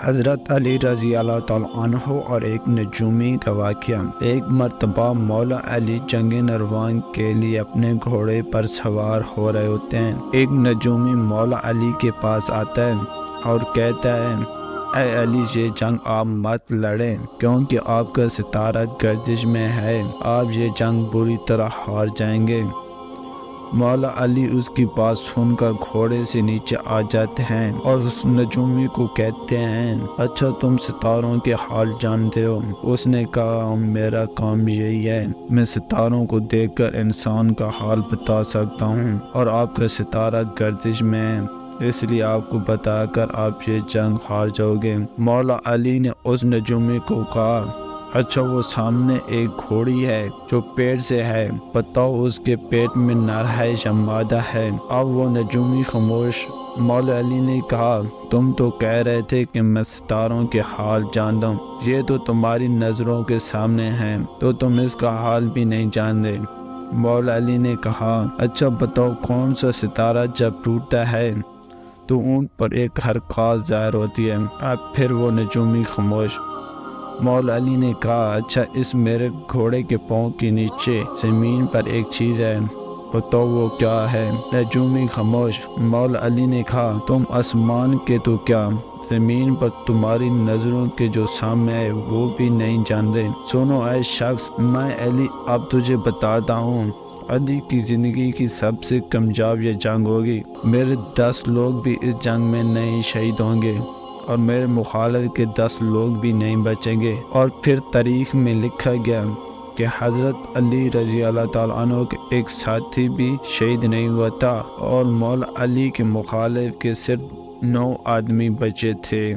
حضرت علی رضی اللہ تعالیٰ عنہ اور ایک نجومی کا واقعہ۔ ایک مرتبہ مولا علی جنگ نروان کے لیے اپنے گھوڑے پر سوار ہو رہے ہوتے ہیں۔ ایک نجومی مولا علی کے پاس آتا ہے اور کہتا ہے، اے علی، یہ جنگ آپ مت لڑیں کیونکہ آپ کا ستارہ گردش میں ہے، آپ یہ جنگ بری طرح ہار جائیں گے۔ مولا علی اس کی بات سن کر گھوڑے سے نیچے آ جاتے ہیں اور اس نجومی کو کہتے ہیں، اچھا تم ستاروں کے حال جانتے ہو؟ اس نے کہا، میرا کام یہی ہے، میں ستاروں کو دیکھ کر انسان کا حال بتا سکتا ہوں اور آپ کا ستارہ گردش میں ہے، اس لیے آپ کو بتا کر آپ یہ جنگ ہار جاؤ گے۔ مولا علی نے اس نجومی کو کہا، اچھا وہ سامنے ایک گھوڑی ہے جو پیڑ سے ہے، بتاؤ اس کے پیٹ میں نر ہے یا مادہ ہے؟ اب وہ نجومی خاموش۔ مولا علی نے کہا، تم تو کہہ رہے تھے کہ میں ستاروں کے حال جانتا ہوں، یہ تو تمہاری نظروں کے سامنے ہے تو تم اس کا حال بھی نہیں جانتے۔ مولا علی نے کہا، اچھا بتاؤ کون سا ستارہ جب ٹوٹتا ہے تو اونٹ پر ایک حرکات ظاہر ہوتی ہے؟ اب پھر وہ نجومی خاموش۔ مولا علی نے کہا، اچھا اس میرے گھوڑے کے پاؤں کے نیچے زمین پر ایک چیز ہے، بتاؤ وہ کیا ہے؟ نجومی خاموش۔ مولا علی نے کہا، تم آسمان کے تو کیا زمین پر تمہاری نظروں کے جو سامنے ہے وہ بھی نہیں جانتے؟ سنو اے شخص، میں علی اب تجھے بتاتا ہوں، علی کی زندگی کی سب سے کامیاب یہ جنگ ہوگی، میرے 10 لوگ بھی اس جنگ میں نہیں شہید ہوں گے اور میرے مخالف کے 10 لوگ بھی نہیں بچیں گے۔ اور پھر تاریخ میں لکھا گیا کہ حضرت علی رضی اللہ تعالیٰ عنہ کے ایک ساتھی بھی شہید نہیں ہوا تھا اور مولا علی کے مخالف کے صرف 9 آدمی بچے تھے۔